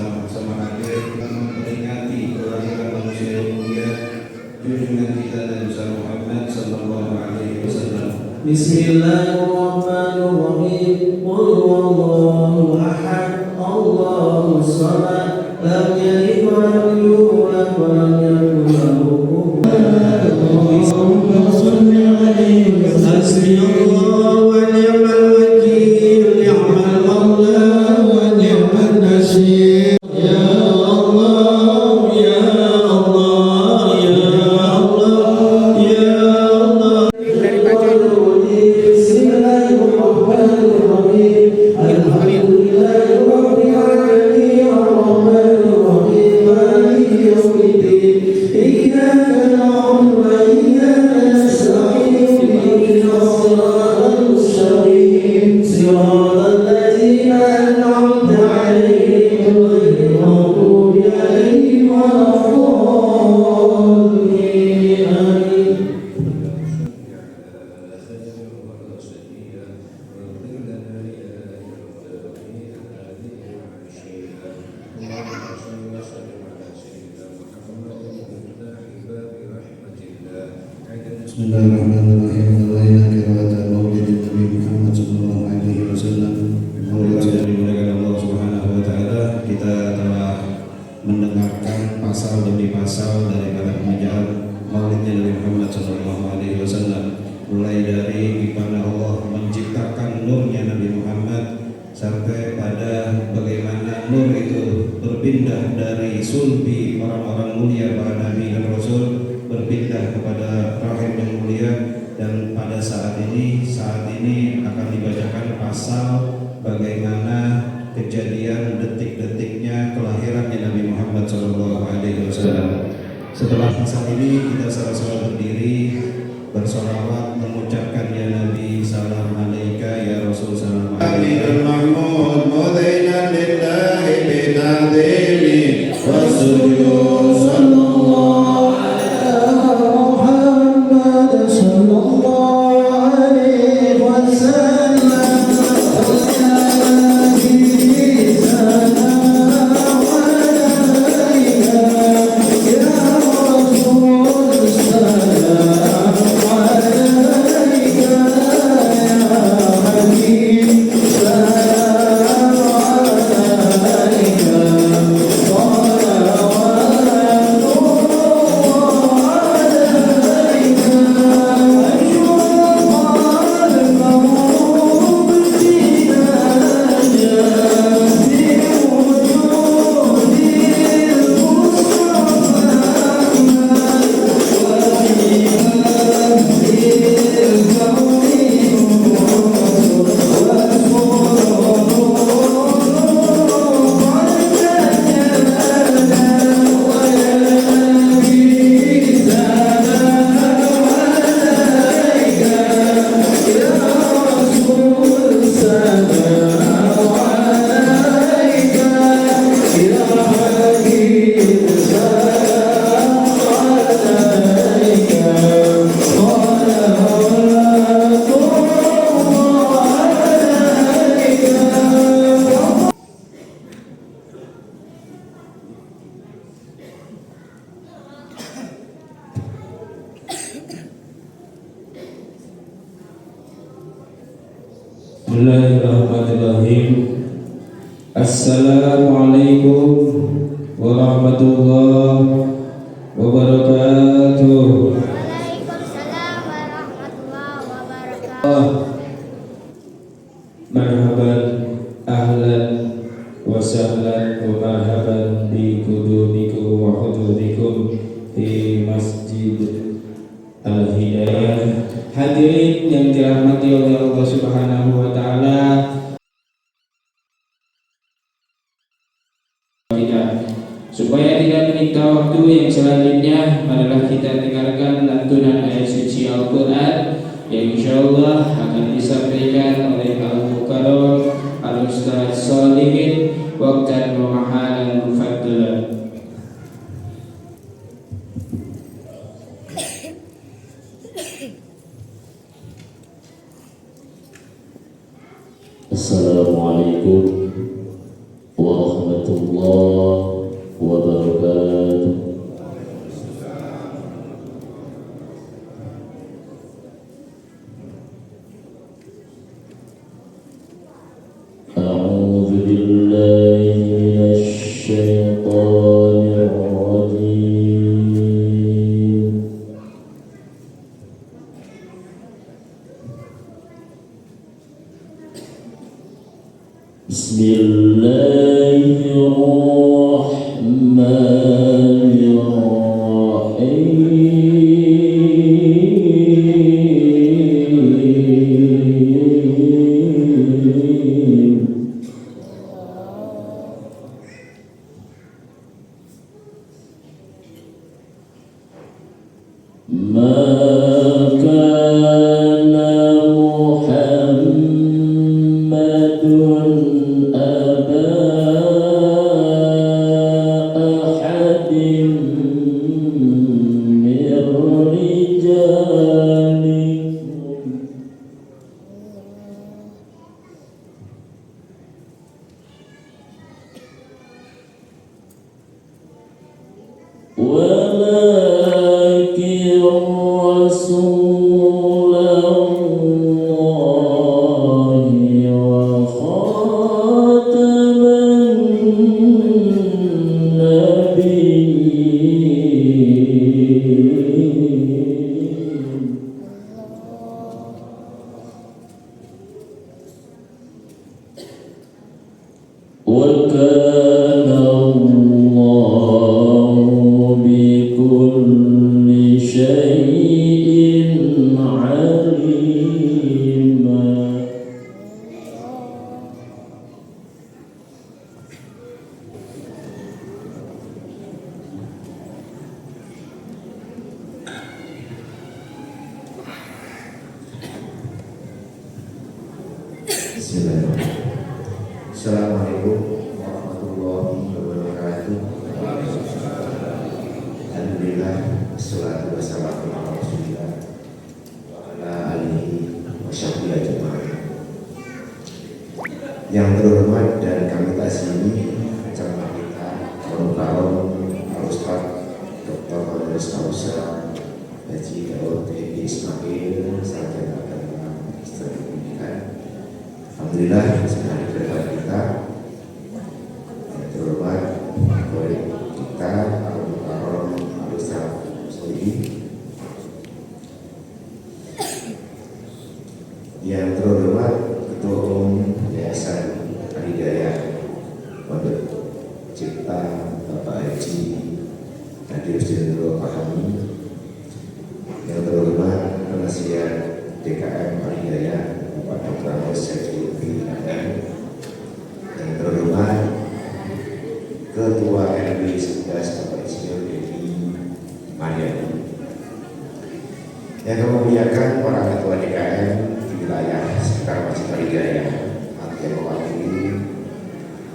bersama-sama hadir memperingati kelahiran manusia yang mulia junjungan kita Nabi Muhammad sallallahu alaihi wasallam. Bismillahirrahmanirrahim. Qul huwallahu ahad, Allahus samad, lam yalid wa lam yulad wa lam yakul lahu kufuwan ahad. Allahumma shalli alaihi wa sallim. Hasbunallahu wa ni'mal wakeel, ni'mal mawla wa ni'man nasir. Ya Allah, ya Allah, ya Allah, ya Allah. Bismillahirrahmanirrahim. Alaina qira'atan maulidin Nabi Muhammad sallallahu alaihi wasallam. Dimuliakan Allah Subhanahu wa taala, kita telah mendengarkan pasal demi pasal daripada pemujaan Maulidnya Nabi Muhammad sallallahu alaihi wasallam, mulai dari gimana Allah menciptakan nurnya Nabi Muhammad sampai pada bagaimana nur itu berpindah dari sulbi orang-orang mulia para nabi dan rasul berpindah kepada rahim yang mulia, dan pada saat ini akan dibacakan pasal bagaimana kejadian detik-detiknya kelahirannya Nabi Muhammad SAW. Setelah pasal ini kita sama-sama berdiri bersolawat mengucapkan ya Nabi salam alaika, ya Rasul salam alaika. Mahmud mudainan lillahi bita'zimi wa sujud sallallahu Bismillahirrahmanirrahim. Assalamualaikum warahmatullahi wabarakatuh. Waalaikumsalam warahmatullahi wabarakatuh. Marhaban, ahlan wa sahlan wa marhaban bi qudumikum wa hudurikum di Masjid Al-Hidayah. Hadirin yang dirahmati oleh Allah Subhanahu wa taala, supaya tidak menyita waktu yang selanjutnya, marilah kita dengarkan lantunan ayat suci Al-Quran yang insyaallah akan disampaikan oleh Al-Mukarram Al-Ustaz Shalihin waqtan wa mahalan mufaddalan. Assalamualaikum warahmatullahi Assalamualaikum warahmatullahi wabarakatuh. Alhamdulillah, wassalatu wassalamu ala Rasulillah wa ala alihi wa sahbihi ajma'in. Yang terhormat dan kami kasih ceramah kita, Baron Al-Ustaz Dr. Honoris Causa Haji Daud Ismail, Sarjana Agama Islam Pendidikan. Alhamdulillah, sekali berkat kita yang terhormat oleh kita Baron Al-Ustaz Soedi, yang terhormat Ketua Umum Yayasan Al-Hidayah Pondok Cipta Bapak Haji Nadir Jenderal Pahami, yang terhormat Penasihat DKM Al-Hidayah Bapak Dr. Amos Haji Adam, yang terhormat Ketua RW 11 Bapak Insinyur Dedi Mariani, yang memuliakan para ketua DKM di wilayah sekitar Masjid Al-Hidayah, yang mewakili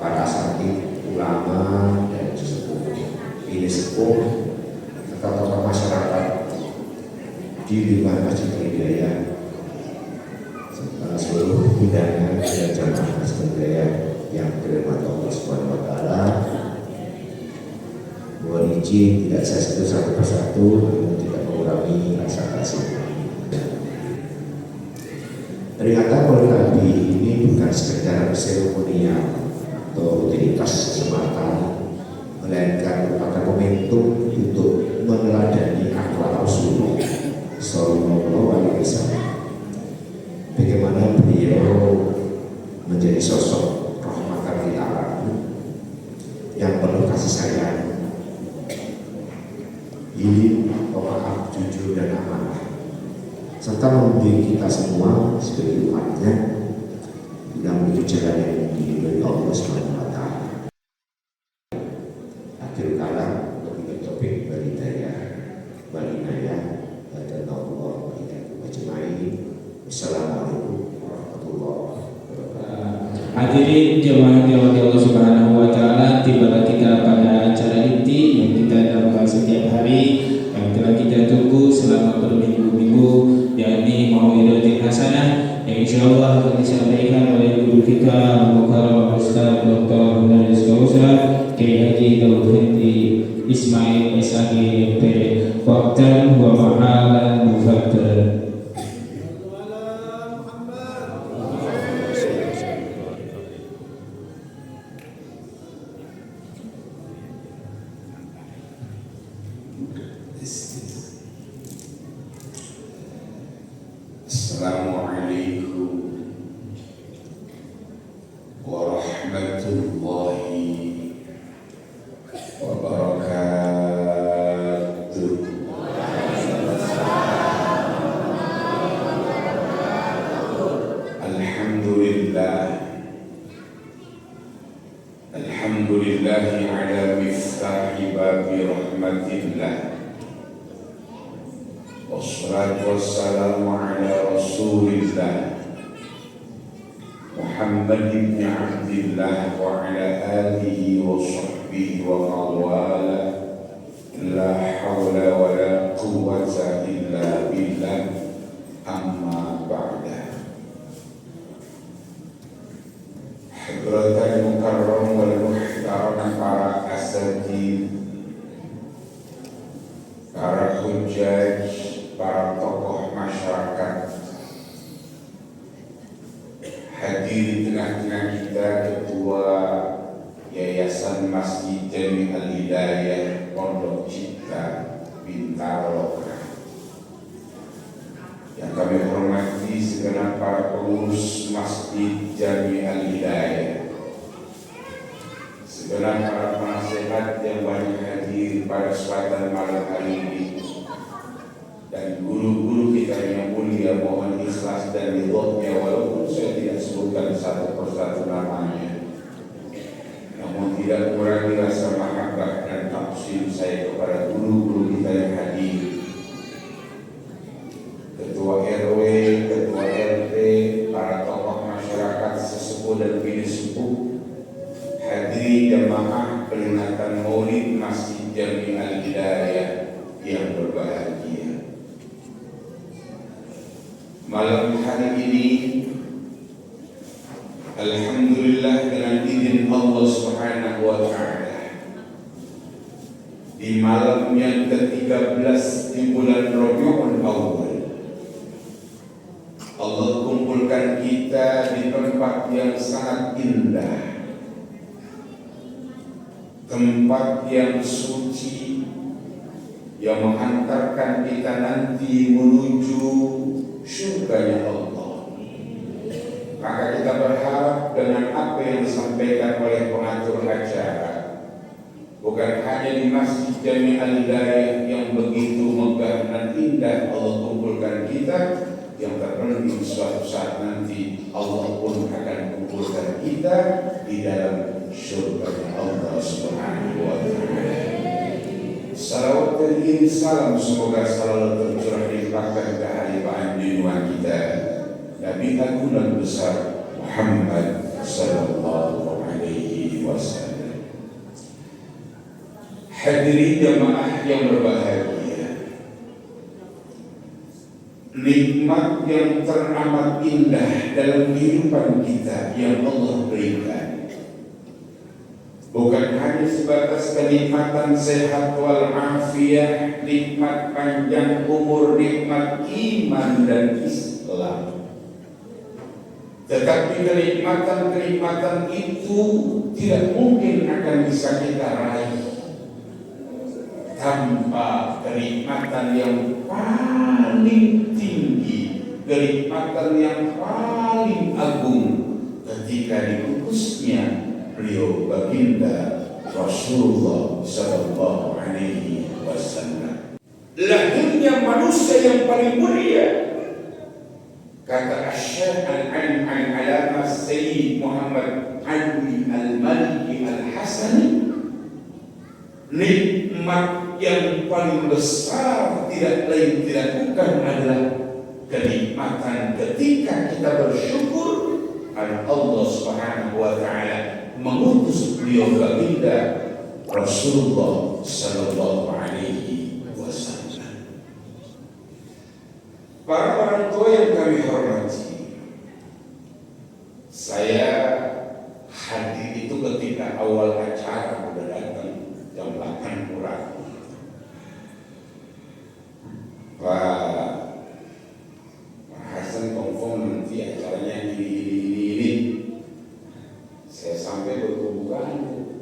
para asatidz, ulama dan sesepuh, ini sepuh serta tokoh masyarakat di lingkungan Masjid Al-Hidayah, seluruh undangan dan jamaah Masjid Al-Hidayah yang dirahmati Allah Subhanahu wa taala. Mohon izin tidak saya sebut satu persatu, namun tidak mengurangi rasa kasih. Peringatan Maulid Nabi ini bukan sekedar seremonial atau rutinitas semata, melainkan merupakan momentum untuk meneladani akhlak Rasulullah Sallallahu Alaihi Wasallam. Bagaimana beliau menjadi sosok rahmatan lil alamin yang penuh kasih sayang, ilim, pemaaf, jujur dan amanah, serta membimbing kita semua sebagai umatnya dalam menuju jalan yang diridhoi Allah Subhanahu wa taala. Akhir kalam wabillahi taufiq wal hidayah wal inayah wa sallallahu alaihi wasallam. Assalamualaikum warahmatullahi wabarakatuh. Hadirin jemaah dirahmati Allah Subhanahu wa taala, tibalah kita pada acara inti yang kita lakukan setiap hari, yang telah kita tunggu selama berminggu-minggu, yakni Mau'idatul Hasanah, yang insyaallah akan disampaikan oleh guru kita Al-Mukarram Ustaz Dr. Honoris Causa Kiai Haji Daud Ismail SAG MP. Waqtan wa mahalan mufaddal. Assalamualaikum warahmatullahi wabarakatuh. Alhamdulillahi ala miftahi babi rahmatillah. Wassalatu wassalamu ala rasulillah Muhammad ibn Abdillah wa ala alihi wa sahbihi wa mawala. La hawla wa la quwwata illa billah. Amma ba'da. Hadratan mukarram wal muhtaram, para asatidz, para hujjaj, para tokoh masyarakat, hadir di tengah-tengah kita Ketua Yayasan Masjid Jami Al-Hidayah Pondok Cipta Bintaro, yang kami hormati segenap para pengurus Masjid Jami Al-Hidayah, segenap para penasehat yang banyak hadir pada kesempatan malam hari ini, dan guru-guru kita yang mulia, mohon ikhlas dan ridhonya walaupun saya tidak sebutkan satu persatu namanya, namun tidak mengurangi rasa mahabbah dan takzim saya kepada guru-guru kita yang hadir, Ketua RW, Ketua RT, para tokoh masyarakat sesepuh dan bini sepuh, hadirin jamaah peringatan Maulid Masjid Jami Al-Hidayah yang berbahagia. Malam hari ini, alhamdulillah, dengan izin Allah Subhanahu wa Ta'ala, di malam yang ke-13 di bulan Rabiul Awal, Allah kumpulkan kita di tempat yang sangat indah, tempat yang suci, yang menghantarkan kita nanti menuju surganya Allah. Maka kita berharap dengan apa yang disampaikan oleh pengatur acara, bukan hanya di Masjid Jami Al-Hidayah yang begitu megah dan indah Allah kumpulkan kita, yang terpenting suatu saat nanti Allah pun akan kumpulkan kita di dalam surga Allah Subhanahu wa Ta'ala. Salawat dan salam semoga selalu tercurah dilimpahkan ke haribaan junjungan kita Nabi Agung dan besar Muhammad sallallahu alaihi wasallam. Hadirin jamaah yang berbahagia, nikmat yang teramat indah dalam kehidupan kita yang Allah berikan bukan hanya sebatas kenikmatan sehat wal afiah, nikmat panjang umur, nikmat iman dan Islam, tetapi kenikmatan itu tidak mungkin akan bisa kita raih tanpa kenikmatan yang paling tinggi, kenikmatan yang paling agung ketika diutusnya beliau baginda Rasulullah sallallahu alaihi wasallam. Lahirnya manusia yang paling mulia, kata Asy-Syaikh Al-Alim Al-Allamah Sayyid Muhammad Ali Al-Maliki Al-Hasani, nikmat yang paling besar tidak lain tidak bukan adalah kenikmatan ketika kita bersyukur karena Allah Subhanahu wa Ta'ala mengutus beliau baginda Rasulullah sallallahu alaihi wasallam. Para orang tua yang kami hormati, saya hadir itu ketika awal acara sudah datang jam 8 kurang. Pak Hasan confirm nanti acaranya ini. Saya sampai berhubungan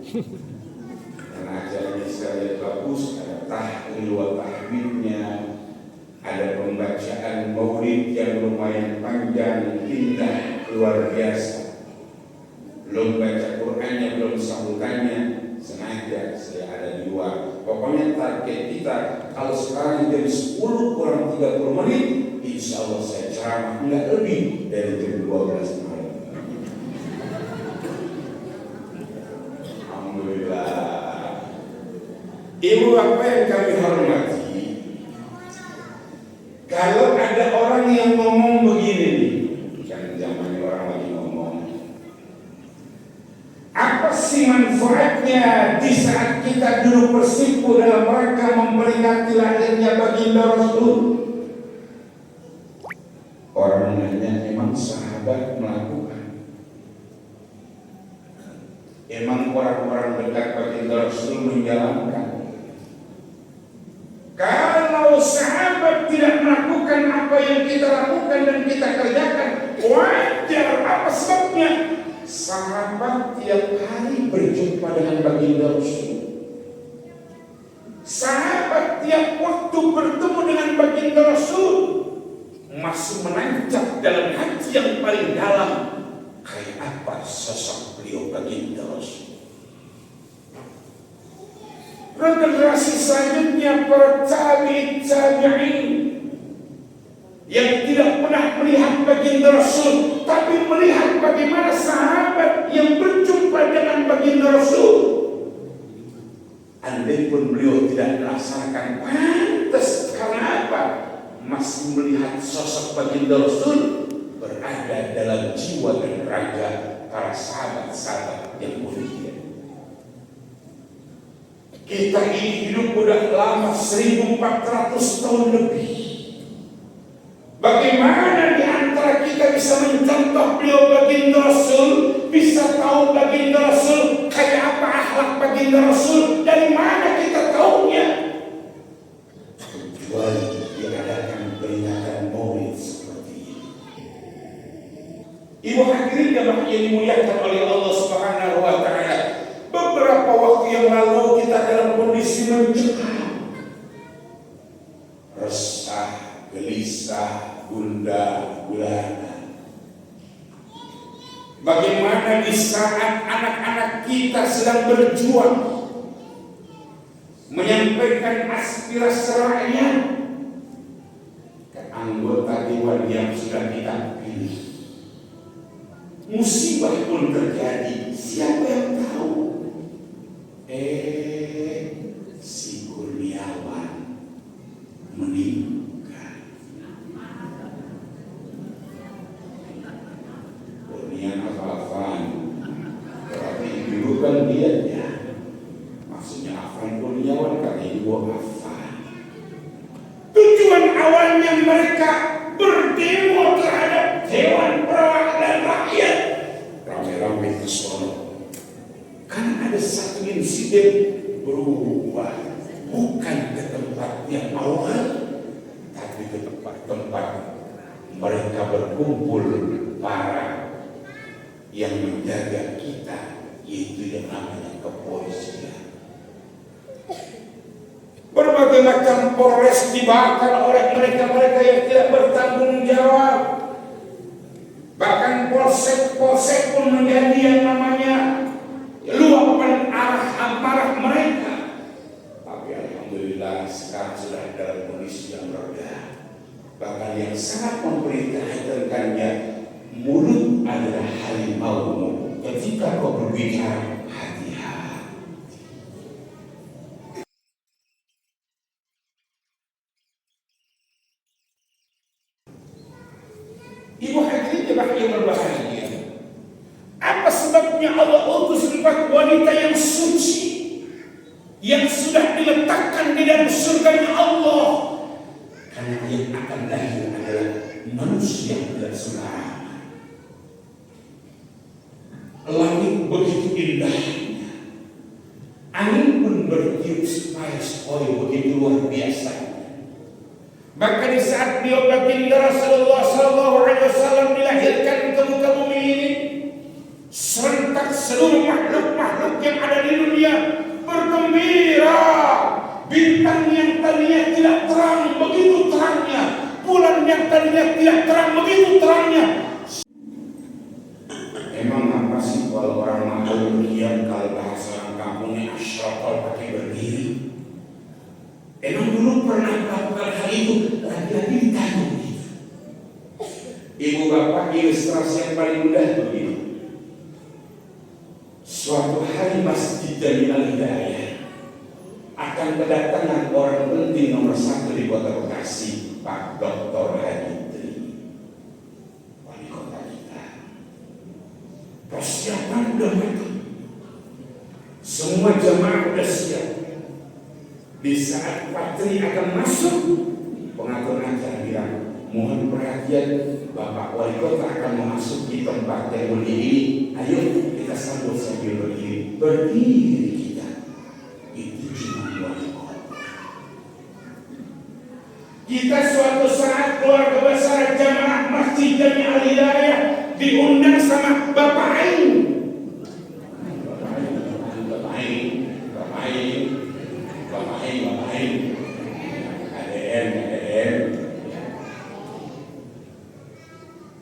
karena acaranya sekali bagus, ada tahqir wa tahmidnya, ada pembacaan maulid yang lumayan panjang, indah, luar biasa. Belum baca Qur'annya, belum sambutannya, sengaja saya ada kedua. Pokoknya target kita kalau sekarang jam 10 kurang 30 menit, insya Allah saya ceramah nggak lebih dari jam 12 malam. Alhamdulillah. Ibu apa yang kami hormati, kalau ada orang yang ngomong begini nih, kan zamannya orang lagi ngomong, apa sih manfaatnya di saat kita duduk bersimpu dalam rangka memperingati lahirnya baginda Rasul? Orang nanya, emang sahabat melakukan? Emang orang-orang dekat baginda Rasul menjalankan? Kalau sahabat tidak melakukan apa yang kita lakukan dan kita kerjakan, wajar. Apa sebabnya? Sahabat tiap hari berjumpa dengan baginda Rasul. Sahabat tiap waktu bertemu dengan baginda Rasul, masih menancap dalam hati yang paling dalam kayak apa sosok beliau baginda Rasul. Generasi selanjutnya para tabi'in yang tidak pernah melihat baginda Rasul, tapi melihat bagaimana sahabat yang berjumpa dengan baginda Rasul. Andai pun beliau tidak melaksanakan, pantas karena apa? Masih melihat sosok baginda Rasul berada dalam jiwa dan raga para sahabat-sahabat yang mulia. Kita ini hidup udah lama, 1400 tahun lebih. Bagaimana di antara kita bisa mencontoh beliau baginda Rasul, bisa tahu baginda Rasul kayak apa akhlak baginda Rasul? Dari mana kita tahunya? Kecuali diadakan peringatan maulid seperti ini. Ibu hadirin yang dimuliakan oleh Allah Subhanahu wa taala. Beberapa waktu yang lalu kita dalam kondisi mencekam, resah, gelisah, gundah gulana. Bagaimana di saat anak-anak kita sedang berjuang menyampaikan aspirasi rakyat ke anggota dewan yang sudah kita pilih, musibah pun terjadi. Siapa yang tahu? Si Kurniawan meninggal. Kurniawan apa-apaan? Berarti dulu kan dia ya. Maksudnya Afan Kurniawan kan ibu Afan. Tujuan awalnya mereka berdemo terhadap Dewan Perwakilan Rakyat. Rame-rame ke Solo. Kan ada satu insiden berubah, bukan ke tempat yang awal, tapi ke tempat mereka berkumpul para yang menjaga kita, yaitu yang namanya kepolisian. Berbagai macam polres dibakar oleh mereka-mereka yang tidak bertanggung jawab. Bahkan polsek pun menjadi yang namanya luapan arah amarah mereka. Tapi alhamdulillah sekarang sudah dalam kondisi yang reda. Bahkan yang sangat memperhatikannya, mulut adalah harimau. Ketika kau berbicara, hati-hati. Ibu hadirin yang berbahagia. Apa sebabnya Allah utus 4 wanita yang suci, yang sudah diletakkan di dalam surganya Allah? Karena yang akan lahir adalah manusia yang tidak sembarangan. Langit begitu indahnya, angin pun bertiup sepoi-sepoi begitu luar biasa. Bahkan di saat beliau baginda Rasulullah SAW dilahirkan ke muka bumi ini, serentak seluruh makhluk-makhluk yang ada di dunia bergembira. Bintang yang tadinya tidak terang begitu terangnya, bulan yang tadinya tidak terang begitu terangnya. Emang apa sih kalau orang makhluk diam, kalau bahasa orang kampungnya asyraqal pakai berdiri? Emang dulu pernah melakukan hal itu, lagi-lagi ditanya begitu. Ibu bapak, ilustrasi yang paling mudah begini. Suatu hari Masjid Jami'al Hidayah akan kedatangan orang penting nomor 1 di Kota Bekasi, Pak Dr. Hadi Tri, wali kota kita. Persiapan udah matang, semua jamaah udah siap. Di saat Pak Tri akan masuk, pengatur acara bilang, mohon perhatian, Bapak Wali Kota akan memasuki tempat yang berdiri. Ayo kita sambut sambil berdiri. Berdiri kita. Itu cuma wali kota. Kita suatu saat keluarga besar jamaah Masjid Jami'al Hidayah diundang sama Bapak Ain.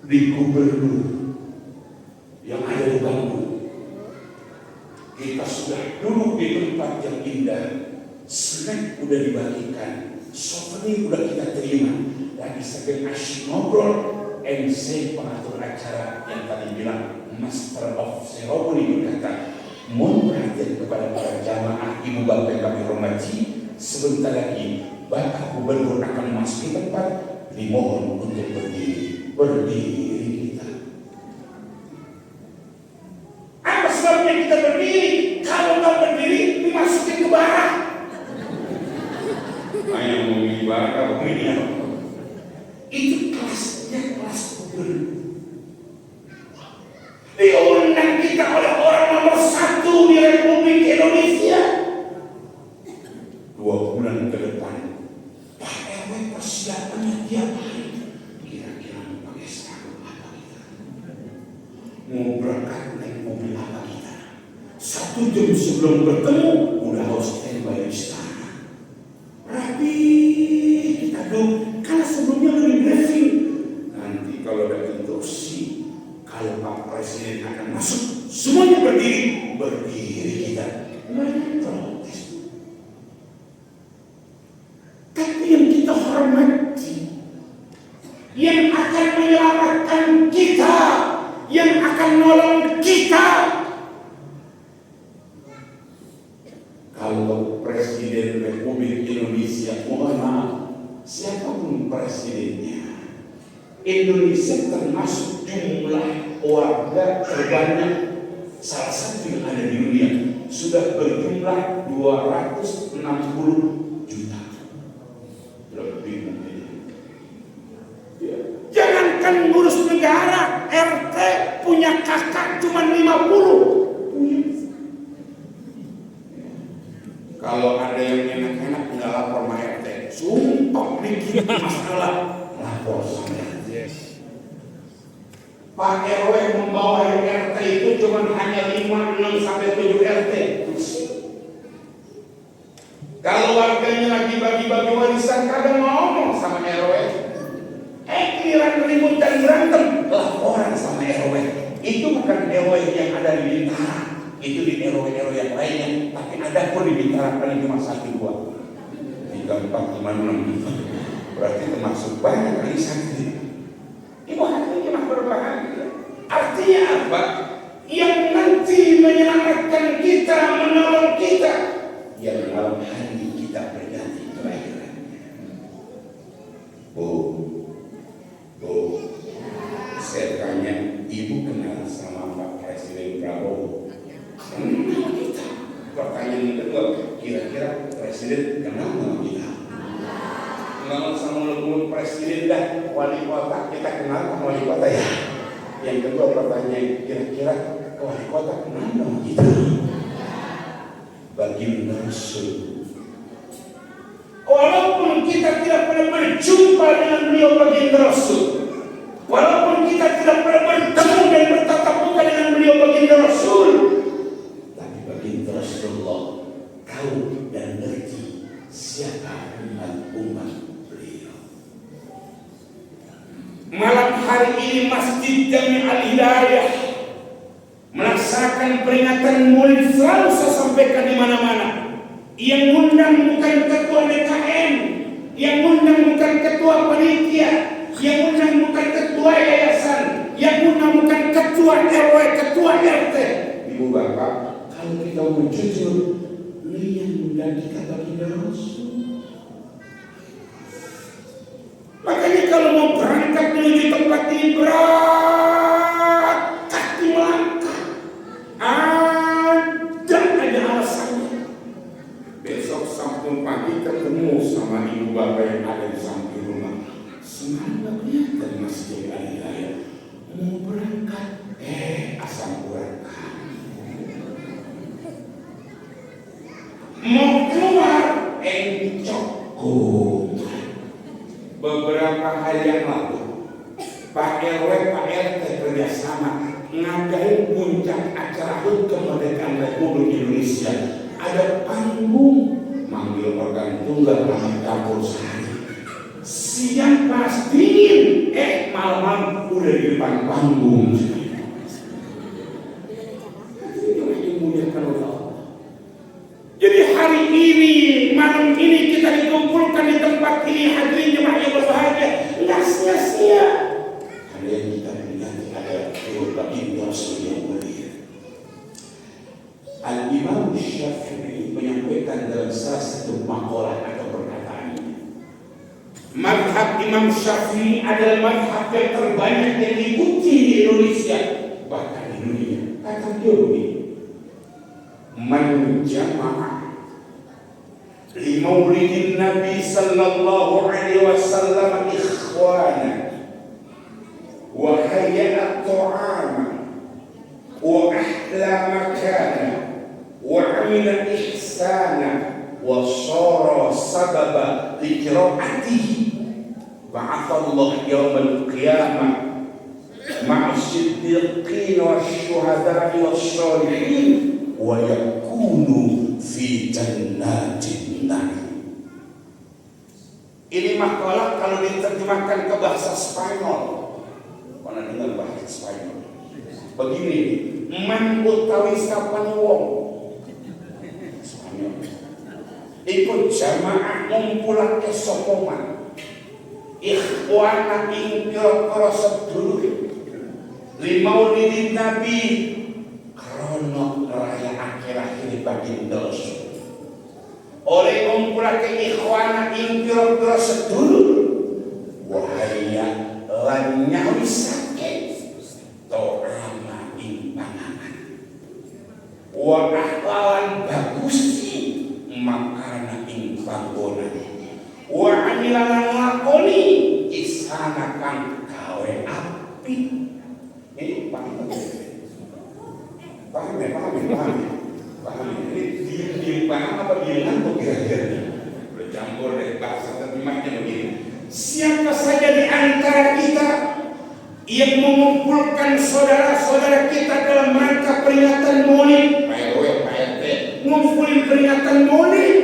Di gubernur yang ada di Bandung, kita sudah duduk di tempat yang indah, snack udah dibagikan, souvenir udah kita terima, lagi sambil asyik ngobrol. MC pengatur acara yang tadi bilang Master of Ceremony berkata, mohon perhatian kepada para jamaah ibu bapak yang kami hormati, sebentar lagi Bapak Gubernur akan memasuki tempat, dimohon untuk berdiri. Berdiri kita. Apa sebabnya kita berdiri? Kalau nggak berdiri, dimasukin ke barak. Hanya mau di barak, itu kelasnya kelas gubernur. Diundang kita oleh orang nomor 1 di Republik Indonesia. 2 bulan ke depan, Pak RW persiapannya tiap hari. Mau berangkat naik mobil apa kita? 1 jam sebelum bertemu udah harus standby di istana. Rapi kita dong, karena sebelumnya udah di briefing. Nanti kalau ada instruksi, kalau Pak Presiden akan masuk, semuanya berdiri. Berdiri kita. Protes. Tapi yang kita hormati, yang akan menyelamatkan kita, yang akan nolong kita. Kalau Presiden Republik Indonesia, mohon maaf, siapapun presidennya, Indonesia termasuk jumlah warga terbanyak, salah satu yang ada di dunia, sudah berjumlah 260 juta. Lebih mungkin. Jangankan ngurus negara, RT punya kakak cuma 50. Kalau ada yang enak-enak tinggal lapor sama RT. Sumpah dikit masalah, lapor sama RT. Pak RW membawa RT itu cuma hanya 5, 6 sampai 7 RT. Kalau warganya lagi bagi-bagi warisan kagak ngomong sama RW. Kira ribut dan berantem, laporan sama RW. Itu bukan RW yang ada di Bintara, itu di RW-RW yang lainnya. Tapi ada pun di Bintara paling cuma 1, 2, 3, 4, 5, 6. Berarti termasuk banyak kali santri. Ibu hati cuma berbahagia. Artinya apa? Yang nanti menyelamatkan kita, menolong kita, yang malam hari kita berganti kelahirannya. Saya tanya, ibu kenal sama Pak Presiden Prabowo? Kenal kita. Pertanyaan kedua, kira-kira Presiden kenal sama kita? Kenal sama mulut Presiden dah, wali kota kita kenal sama wali kota ya. Yang kedua pertanyaan, kira-kira wali kota kenal sama kita? Baginda Rasul. Walaupun kita tidak pernah berjumpa dengan beliau baginda Rasul, walaupun kita tidak pernah bertemu dan bertatap muka dengan beliau baginda Rasul, tapi baginda Rasulullah tahu dan ngerti siapa umat beliau. Malam hari ini Masjid Jami'al Hidayah melaksanakan peringatan Maulid, selalu saya sampaikan di mana-mana. Yang undang bukan ketua DKM, yang undang bukan ketua panitia, yang undang bukan ketua yayasan, yang undang bukan ketua RW, ketua RT. Ibu bapak, kalau kita mau jujur, ini yang undang kita baginda Rasul. Makanya kalau mau berangkat menuju tempat ini berat, kaki melangkah. Ada alasannya. Besok Sabtu pagi ketemu sama ibu bapak yang ada di samping rumah. Semangat kelihatan masih jadi hari-hari. Mau berangkat, asam berangkat. Mau keluar, encok. Beberapa hari yang lalu, Pak RW, Pak RT kerjasama ngadain puncak acara HUT kemerdekaan Republik Indonesia. Ada panggung, manggil organ tunggal, manggil campur sari. Siang pas dingin, malam udah di depan panggung. Jadi hari ini, malam ini kita dikumpulkan di tempat ini, hadirin jemaah yang berbahagia, nggak sia-sia. Ada yang kita lihat ada baginda Rasul yang mulia. Al-Imam Syafi'i menyampaikan dalam salah satu makalah atau perkataannya, madhab Imam Syafi'i adalah madhab yang terbanyak yang diikuti di Indonesia, bahkan di dunia. Kata dia begini, man jama'a li maulidin Nabi sallallahu alaihi wasallam ikhwana wa hayya ta'ama wa ahla makana wa amila ihsana wa shara sababa liqira'atihi ba'athallahu yawmal qiyamah ma'a siddiqin wa syuhada'i wa shalihin wa yakunu fi jannatin na'im. Ini makalah kalau diterjemahkan ke bahasa Spanyol. Mana dengar bahasa Spanyol? Begini, man utawi sapane wong. Spanyol. Ikut jamaah ngumpulake sapa man. Ikhwana ing pira-pira sedulur. Limaulidin Nabi krono raya akhir-akhir baginda Rasul. Oleh ngumpulake ikhwana ing pira-pira sedulur. Wahaya lan nyawisake to'ama ing panganan. Wa ahlalan bagusi makana ing panggonan. Wa amilan lakoni isana kang gawe api. Ini paham ini paham apa dia ngantuk kira-kira? Bercampur dari bahasa terjemahnya begini. Siapa saja di antara kita yang mengumpulkan saudara-saudara kita dalam rangka peringatan Maulid, Pak RW, Pak RT, ngumpulin peringatan Maulid.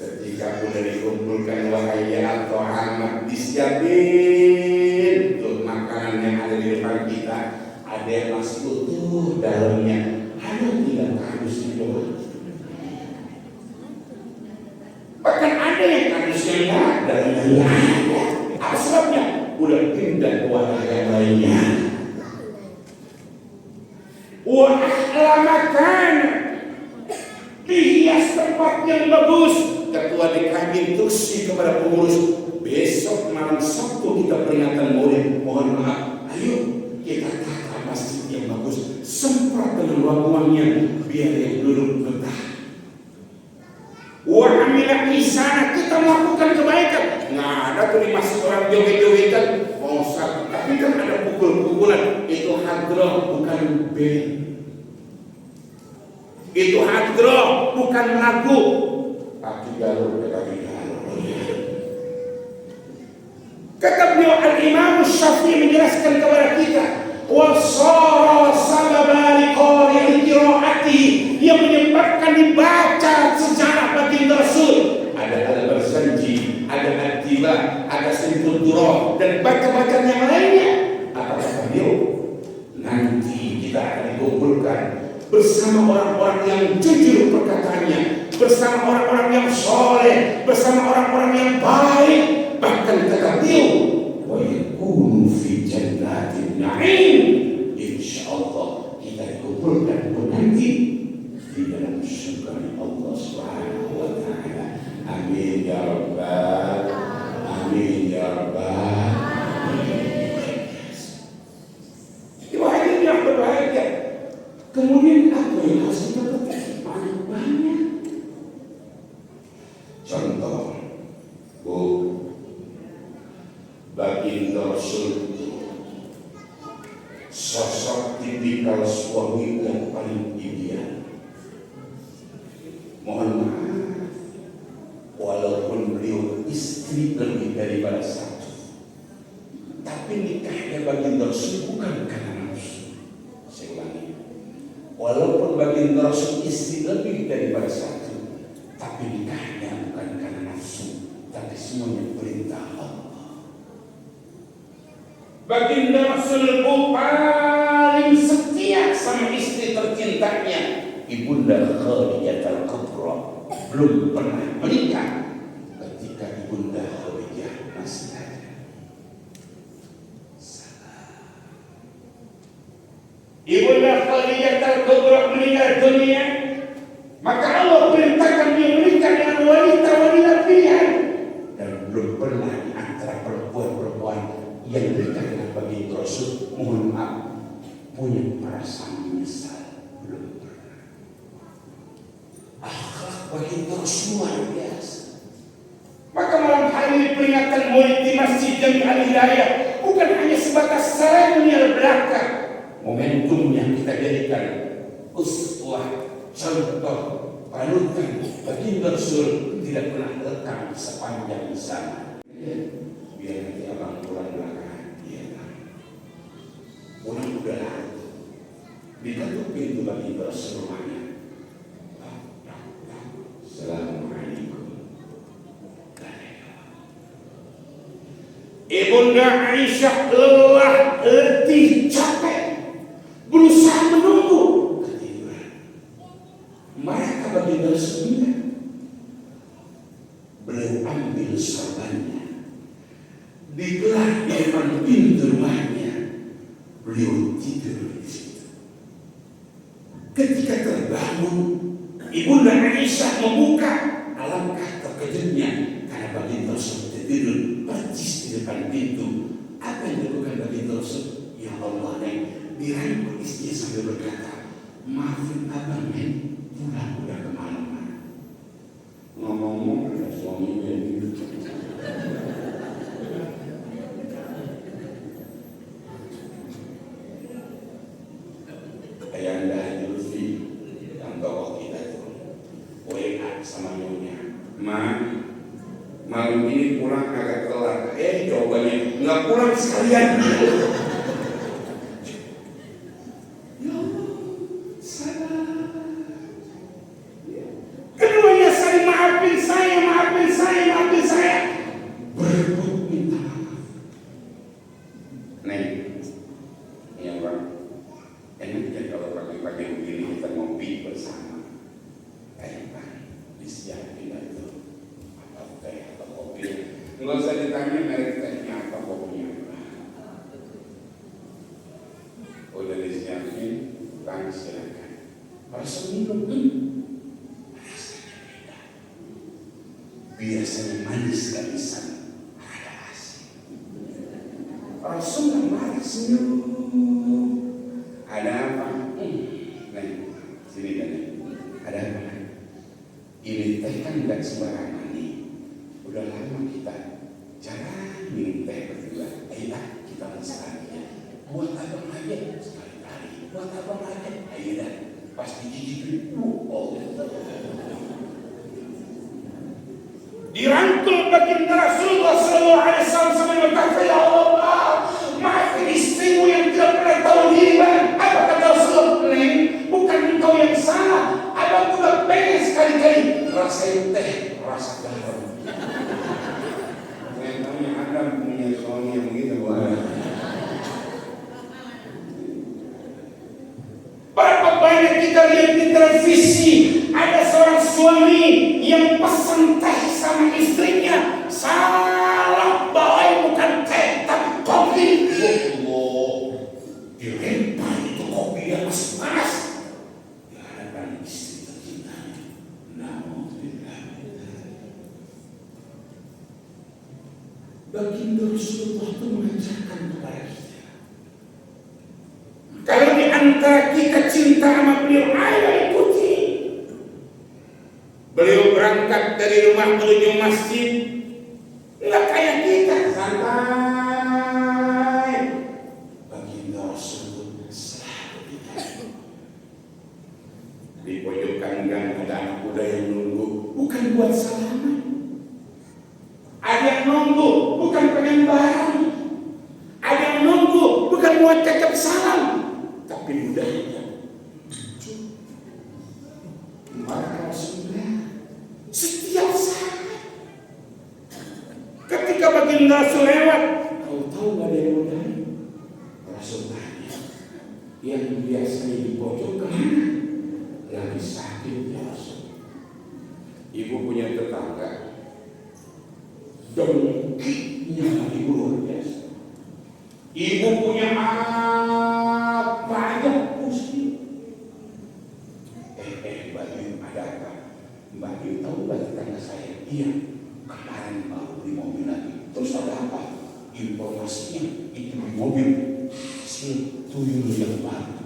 Ketika udah dikumpulkan wahai atau anak disiapin untuk makanan yang ada di depan kita, ada yang masih utuh dalamnya, ada yang tidak kardusnya doang. Bahkan ada yang kardusnya enggak ada, dalamnya ada. Apa sebabnya? Udah pindah ke wadah yang lainnya. Wa ahla makan, dihias tempat yang bagus. Ketua DKM instruksi kepada pengurus, besok malam Sabtu kita peringatan Maulid. Mohon maaf, ayo kita tata masjid yang bagus, semprot dengan uang-uangnya biar yang duduk betah. Wa amila ihsana, kita melakukan kebaikan. Nggak ada tuh di masjid orang joget-jogetan, Ustaz, tapi kan ada pukul-pukulan. Itu hadroh bukan band. Itu hadroh bukan lagu. Aki galuh, aki galuh. Kata beliau Al-Imam Syafi'i menjelaskan kepada kita, wasara sababa liqari'il qiraati, yang menyebabkan dibaca sejarah baginda Rasul. Ada bersanji, ada atiba, ada sentuh durah, dan baca-bacaan yang lainnya. Apa kata beliau? Nanti kita akan dikumpulkan bersama orang-orang yang jujur perkataan bersama orang-orang yang soleh, bersama orang-orang yang baik. Bahkan kata beliau, wa yakunu fi jannatin na'im. Insyaallah kita dikumpulkan nanti di dalam surga Allah Subhanahu wa taala. Amin ya rabbal amin ya rabbal. Itu yang berbahagia. Kemudian apa yang harus kita lakukan? Banyak. Contoh, Bu, baginda Rasul sosok tipikal suami yang paling ideal. Mohon maaf, walaupun beliau istri lebih daripada satu, tapi nikahnya baginda Rasul bukan karena nafsu. Saya ulangi, walaupun baginda Rasul istri lebih daripada satu, tapi nikahnya bukan karena nafsu, tapi semuanya perintah Allah. Baginda Rasul paling setia sama istri tercintanya, Ibunda Khadijah Al-Kubra, belum pernah menikah ketika Ibunda Khadijah masih ada. Ibunda Khadijah Al-Kubra meninggal dunia, maka Allah perintahkan dia menikah dengan wanita-wanita pilihan, dan belum pernah di antara perempuan-perempuan yang menikah dengan baginda Rasul, mohon maaf, punya perasaan menyesal. Belum pernah. Akhlak baginda Rasul luar biasa. Maka malam hari ini peringatan Maulid di Masjid Jami Al-Hidayah bukan hanya sebatas seremonial belaka. Momentum yang kita jadikan uswah, contoh, panutan baginda Rasul tidak pernah lekang sepanjang zaman. Biar nanti abang pulang belakangan, pulang udah lalu, diketuk pintu baginda Rasul rumahnya. Assalamualaikum. Ibunda Aisyah lelah, letih, capek, berusaha menunggu, ketiduran. Mereka baginda Rasul, beliau ambil sorbannya, digelar di depan pintu rumahnya, beliau tidur di situ. Ketika terbangun, Ibunda Aisyah membuka, alangkah terkejutnya karena baginda Rasul tidur persis di depan pintu. Apa yang dilakukan baginda Rasul? Ya Allah, Neng, dirangkul istrinya sambil berkata, maafin abang, Neng, pulang udah kemana-mana. Ngomong-ngomong ada suaminya yang hidup. Ayanda Lutfi yang tokoh kita itu WA sama nyonya, malam ini pulang agak telat. Jawabannya nggak pulang sekalian. Keduanya saling maafin saya, berebut minta maaf. Neng, ya Bang, enak ya kalau pagi-pagi begini kita ngopi bersama. Kayak Bang, disiapin itu apa teh atau kopi. Nggak usah ditanya merek tehnya apa, kopinya apa. Udah disiapin, Bang silakan. Rasa minum biasanya manis gak bisa, ada asin. Rasul yang marah senyum. Ada apa? Nih, sini kan. Ada apa? Ini teh kan gak sembarangan nih. Udah lama kita jarang minum teh berdua. Ayo kita mesra. Buat abang aja sekali-kali. Buat abang aja. Ayo dah. Pas dicicipin, dirangkul baginda Rasulullah SAW sambil berkata, ya Allah, maafin istrimu yang tidak pernah tahu diri, Bang. Apa kata Rasulullah? Neng, bukan engkau yang salah. Abang udah pengen sekali-kali rasain teh, rasa garam. Ternyata Adam punya suami yang begitu, berapa banyak kita lihat di televisi, ada seorang suami pesen teh sama istrinya, salah bawa bukan teh tapi kopi. Dilempar itu kopi yang masih panas di hadapan istri tercintanya. Alhamdulillah. Baginda Rasulullah itu mengajarkan kepada kita, kalau di antara kita cinta sama beliau, ayo ikuti. Beliau berangkat dari rumah menuju masjid, nggak kayak kita santai. Baginda Rasulullah selalu kita di pojokan gang ada anak muda yang nunggu, bukan buat salaman. Ada yang nunggu bukan pengen barang. Ada yang nunggu bukan buat cakap salam, tapi budaya. Maka sudah setiap saat ketika baginda Rasul lewat, tahu ada yang budaya. Rasul tanya, yang biasanya di pojok kemana? Lagi sakit ya Rasul. Ibu punya tetangga, dengkinya ibu luar biasa. Ibu punya apa aja pusing. Mbak Yu ada apa? Mbak Yu tahu Mbak tetangga saya? Iya, kemarin baru beli mobil lagi. Terus ada apa? Informasinya itu di mobil hasil tuyul yang baru.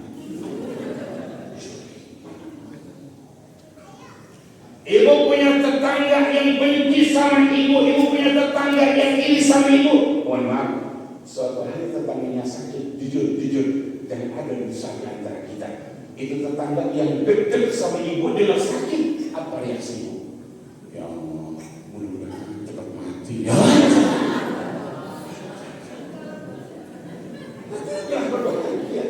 Ibu punya tetangga yang benci sama ibu, ibu punya tetangga yang iri sama ibu. Mohon maaf, suatu hari tetangganya sakit, jujur, dan ada dosa di antara kita. Itu tetangga yang dekat sama ibu, dia sakit, apa reaksi ibu? Ya Allah, mudah-mudahan cepat mati. Ya. Jangan berbahagia.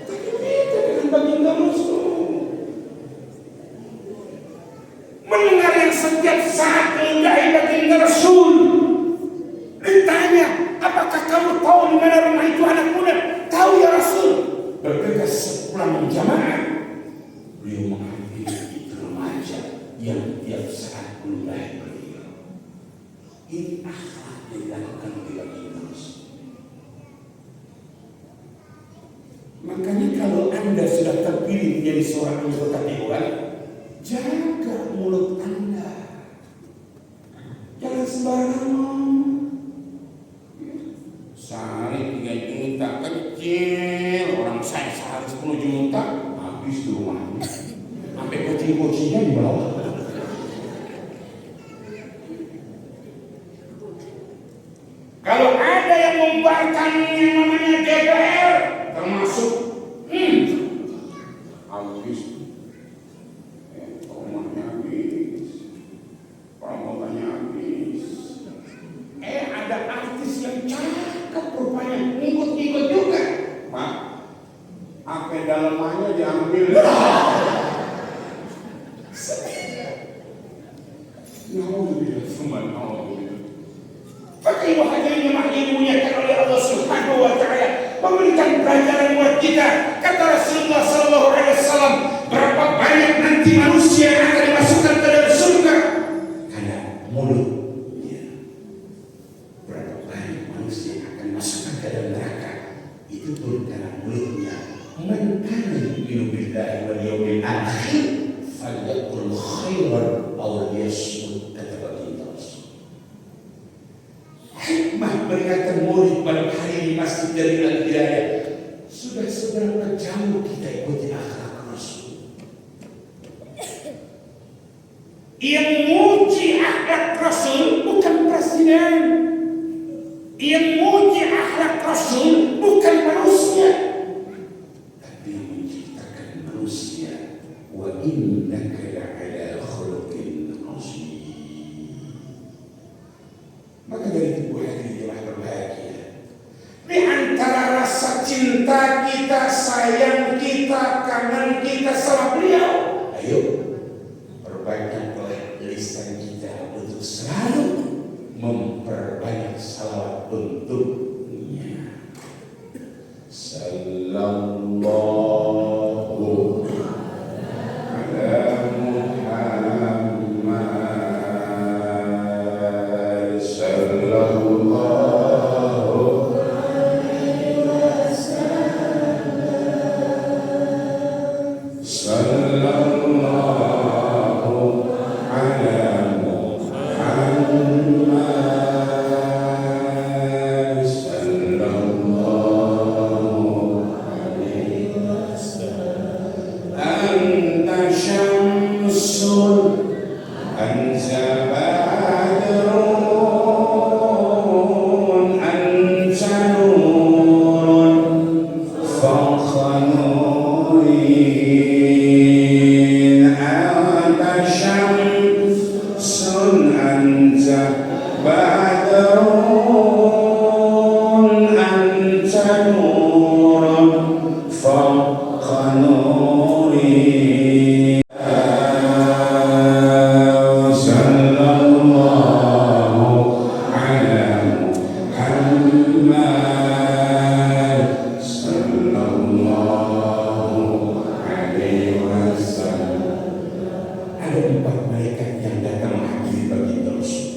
Tapi beda dengan baginda Rasul. Mendengar yang setiap saat mengindahi baginda Rasul. Ditanya, apakah kamu tahu di mana rumah itu anak muda? Tahu ya Rasul. Bergegas sepulang jamaah, beliau mengambil itu remaja yang tiap saat mengindahi beliau. Ini akhlak yang dilakukan oleh baginda Rasul. Makanya kalau Anda sudah terpilih menjadi seorang anggota dewan, jaga mulut Anda. Jangan sembarangan ngomong. Sehari 3 juta kecil, orang saya sehari 10 juta, habis di rumahnya. Sampai kucing-kucingnya di bawah. Kalau ada yang membuarkan yang namanya DPR, termasuk habis. Rumahnya habis, promonya habis. Ada artis yang cakep rupanya, ngikut-ngikut juga. Pak, HP dalamannya diambil. Nauzubillah, subhanallah. Pakai wahajanya maknya dimuliakan oleh Allah Subhanahu wa Ta'ala, memberikan pelajaran buat kita. Kata Rasulullah sallallahu alaihi wasallam, berapa banyak nanti manusia yang akan dimasukkan ke dalam surga karena mulutnya. Berapa banyak manusia yang akan dimasukkan ke dalam neraka itu pun karena mulutnya. Man kana yu'minu billahi wal yawmil akhir falyaqul khairan aw liyasmut, kata baginda Rasul. Hikmah mengingatkan murid pada hari ini masjid dari al-hidayah. Sudah seberapa jauh kita ikuti akhlak Rasul? Yang muji akhlak Rasul bukan presiden. Yang muji akhlak Rasul bukan manusia, tapi yang menciptakan manusia. Wa innaka la'ala khuluqin 'azim. Maka dari itu hadirin yang berbahagia, di antara rasa cinta kita, sayang kita, kangen kita sama beliau, ayo perbanyaklah lisan kita untuk selalu memperbanyak salawat untuknya. Sallallahu ala Muhammad ada 4 malaikat yang datang menghadiri baginda Rasul.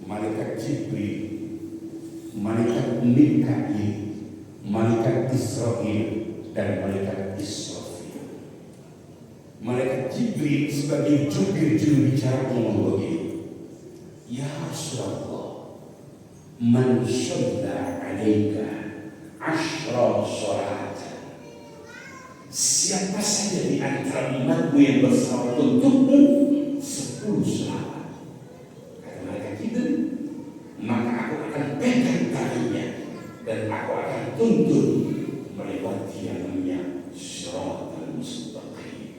Malaikat Jibril, malaikat Mikail, malaikat Israil, dan malaikat Israfil. Malaikat Jibril sebagai jubir juru bicara ngomong begini, ya Rasulullah, man shalla alaika ashra sholat, siapa saja di antara umatmu yang bersalawat untukmu 10 salawat, kata malaikat Jibril, maka aku akan pegang talinya dan aku akan tuntun melewati yang namanya shiratal mustaqim.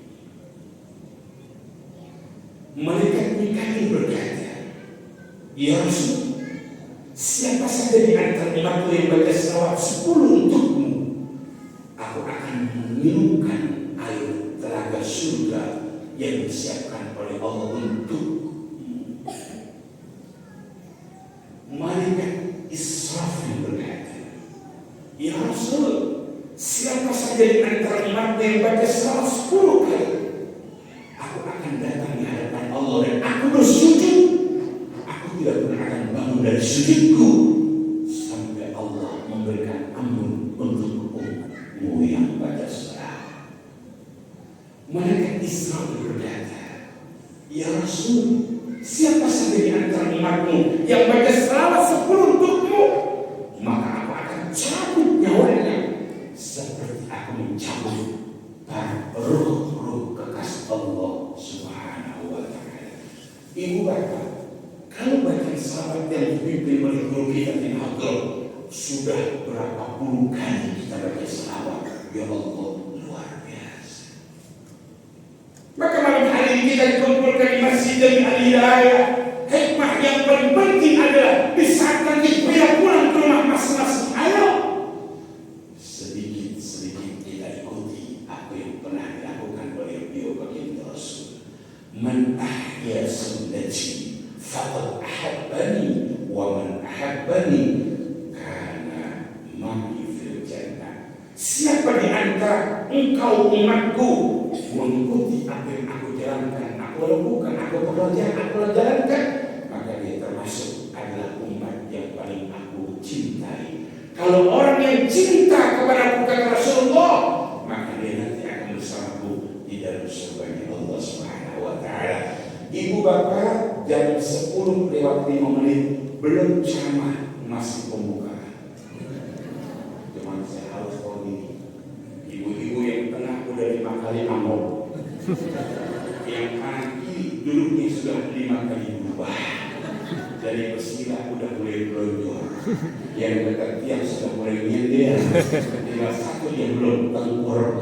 Malaikat Mikail berkata, ya Rasul, siapa saja di antara umatku yang baca salawat 10 untukmu, aku akan meminumkan air telaga surga yang disiapkan oleh Allah untukmu. Malaikat Israfil berkata, ya Rasul, siapa saja di antara umatmu yang baca salawat 10 kali, aku akan datang di hadapan Allah dan aku bersujud. Aku tidak pernah akan bangun dari sujudku sampai Allah memberikan ampun untuk umatmu yang baca salawat. Malaikat Israfil berkata, ya Rasul, siapa saja di antara umatmu yang baca salawat 10 untukmu, maka aku akan cabut nyawanya seperti aku mencabut para ruh-ruh kekasih Allah Subhanahu wa ta'ala. Ibu bapak, kalau baca salawat yang dipimpin oleh guru kita di Hadrat, sudah berapa puluh kali kita baca salawat, ya Allah, luar biasa. Maka malam hari ini kita dikumpulkan di Masjid Al-Hidayah. Hikmah yang paling penting adalah di saat nanti kita pulang ke rumah masing-masing, ayo sedikit-sedikit kita ikuti apa yang pernah dilakukan oleh beliau baginda Rasul. Man ahya sunnati faqad ahabbani wa man ahabbani kana ma'i fil jannah. Siapa di antara engkau umatku mengikuti apa yang aku jalankan, aku lakukan, aku pekerjaan, aku jalankan, maka dia termasuk adalah umat yang paling aku cintai. Kalau orang yang cinta kepada kata Rasulullah, maka dia nanti akan bersamaku di dalam surga Allah Subhanahu wa ta'ala. Ibu bapak, jam 10 lewat 5 menit belum ceramah, masih pembukaan. Cuman saya harus tahu ini, ibu-ibu yang tengah udah 5 kali amor, yang kanan kiri duduknya sudah 5 kali berubah, dari bersilah udah mulai belonjor, yang dekat tiang sudah mulai nyender, tinggal satu yang belum tengkur.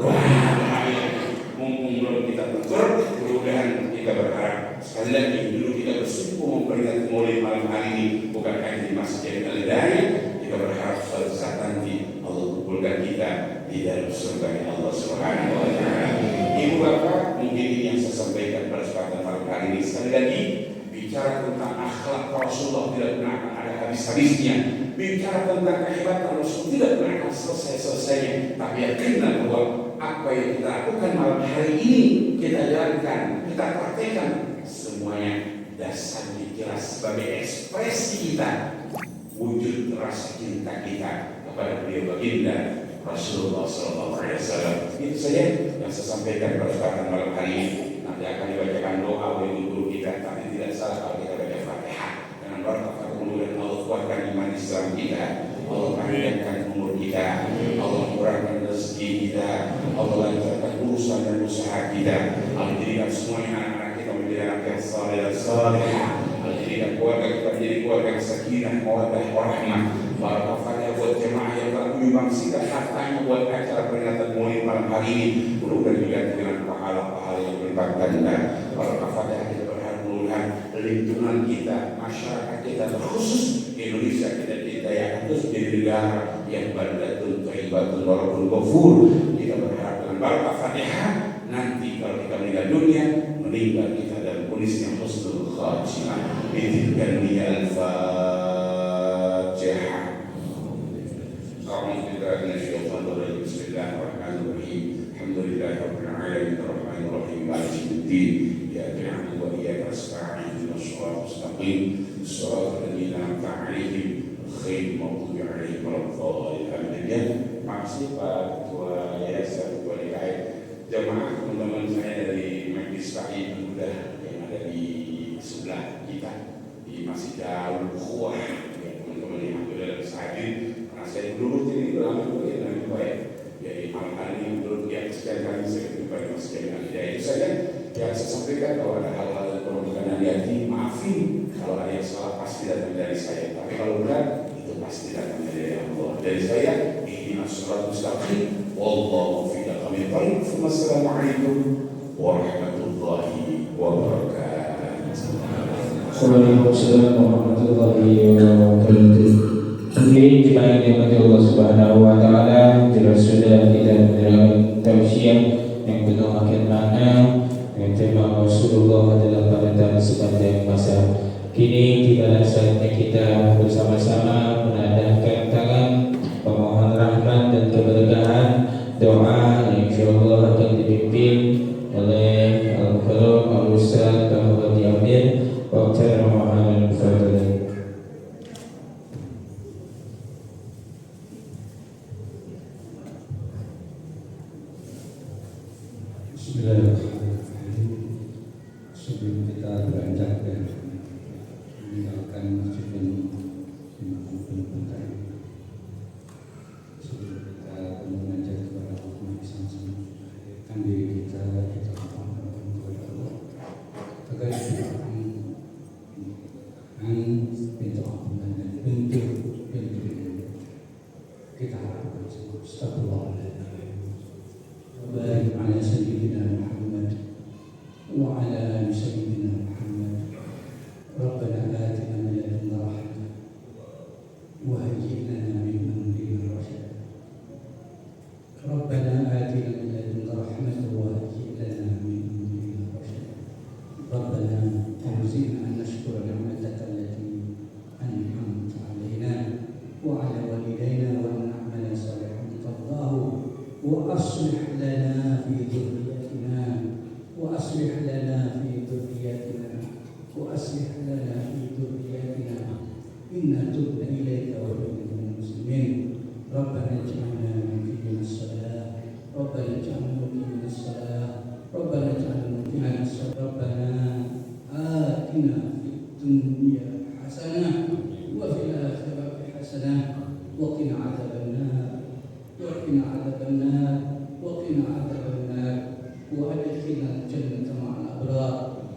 Mumpung belum kita tengkur, mudah-mudahan kita berharap sekali lagi dulu kita bersyukur memperingati Maulid malam hari ini, bukan hanya di Masjid Al-Hidayah. Kita berharap suatu saat nanti Allah kumpulkan kita di dalam surga Allah Subhanahu wa ta'ala. Ibu bapak, mungkin ini yang saya sampaikan pada kesempatan malam hari ini. Sekali lagi, bicara tentang akhlak Rasulullah tidak pernah akan ada habis-habisnya. Bicara tentang kehebatan Rasul tidak pernah akan selesai-selesainya. Tapi yakinlah bahwa apa yang kita lakukan malam hari ini, kita jalankan, kita praktekkan, semuanya dasarnya jelas sebagai ekspresi kita, wujud rasa cinta kita kepada beliau baginda Rasulullah SAW. Itu saja yang saya sampaikan pada kesempatan malam hari ini. Nanti akan dibacakan doa oleh guru kita, tapi tidak salah kalau kita baca Fatihah dengan berkata kemudian Allah kuatkan iman Islam kita, Allah panjangkan umur kita, Allah murahkan rezeki kita, Allah lancarkan urusan dan usaha kita, Allah jadikan semuanya anak-anak kita menjadi anak yang saleh dan salehah, Allah jadikan keluarga kita menjadi keluarga yang sakinah, mawaddah, warahmah. Barakah buat jemaah yang telah menyumbangsikan hartanya buat acara peringatan Maulid malam hari ini, mudah-mudahan diganti dengan pahala-pahala yang berlipat ganda. Barakah kita berharap mudah-mudahan lingkungan kita, masyarakat kita, terkhusus Indonesia kita didaya terus menjadi negara yang baldatun thayyibatun walaupun ghafur. Kita berharap dengan barakah Fatihah nanti kalau kita meninggal dunia, meninggal kita dalam kondisi yang husnul khatimah. Izinkan dia al-Fatihah. Bismillahirrahmanirrahim. Alhamdulillahirabbil alamin arrahmanirrahim maliki الدين إياك نعبد وإياك نستعين اهدنا الصراط المستقيم صراط الذين أنعمت عليهم غير المغضوب عليهم ولا الضالين آمين. Makasih Pak Ketua Yayasan Ketua DKM, jamaah teman-teman saya dari Majelis Taklim Muda yang ada di sebelah kita di Masjid Darul Ukhuwah, ya, teman-teman yang ada di hadir. Karena saya dulu jadi ulama yang baik. Jadi malam hari ini menurut yang sekian kali saya kepada Mas Jainal Hidayah. Itu saja yang saya sampaikan. Kalau ada hal-hal yang perlu berkenan di hati, maafin kalau ada yang salah, pasti datang dari saya. Tapi kalau benar, itu pasti datang dari Allah. Dari saya, ihdinas siratal mustaqim, wallahu fi aqwamit thariq. Wassalamualaikum warahmatullahi wabarakatuh. Waalaikumsalam warahmatullahi wabarakatuh. Mungkin jemaah yang dirahmati Allah Subhanahu wa taala, jelas sudah kita mendengarkan tausiah yang penuh akan makna dengan tema Rasulullah adalah panutan sepanjang masa. Kini tibalah saatnya kita bersama-sama menadahkan tangan pemohon rahmat dan keberkahan, doa yang insyaallah akan dipimpin oleh Al-Faruq Al-Ustaz Muhammad Yamin wa ta'ala al-fadhil. Bismillahirrahmanirrahim. Sebelum kita beranjak dan meninggalkan masjid ini, sebelum kita mengajak kepada Allah kan diri kita mohon kepada Allah agar kita pintu ampunan dan pintu kita harapkan astagfirullahaladzim. وبارك على سيدنا محمد وعلى آل سيدنا محمد. ربنا آتنا من لدنك رحمة وهيئ لنا من أمرنا رشدا. ربنا آتنا من لدنك رحمة وهيئ لنا من أمرنا رشدا. ربنا أوزعنا أن نشكر نعمتك التي أنعمت علينا وعلى والدينا وأن نعمل صالحا ترضاه وأصلح لنا في ذريتنا وأصلح لنا في ذريتنا وأصلح لنا في ذريتنا إنا تبنا إليك ونحن من المسلمين. ربنا اجعلنا مقيمين الصلاة ربنا اجعلنا مقيمين الصلاة ربنا اجعلنا مقيمين الصلاة. ربنا آتنا في الدنيا حسنة وفي الآخرة حسنة وقنا عذاب النار وقنا عذاب النار وقنا عذاب النار وأدخلنا الجنة مع الأبرار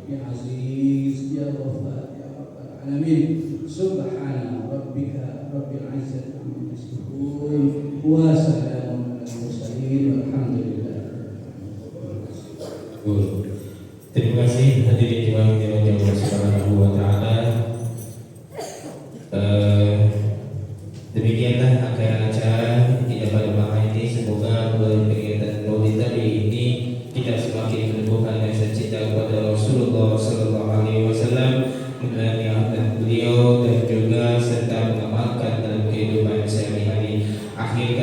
يا عزيز يا غفار يا رب العالمين. سبحان ربك رب العزة عما يصفون وسلام على المرسلين والحمد لله. Terima kasih hadirin jemaah yang Allah Subhanahu wa taala. Demikianlah acara kita pada malam ini. Semoga melalui kegiatan Maulid Nabi ini kita semakin menumbuhkan rasa cinta kepada Rasulullah Sallallahu Alaihi Wasallam, mengenali akhlak beliau dan juga serta mengamalkan dalam kehidupan sehari-hari. Akhir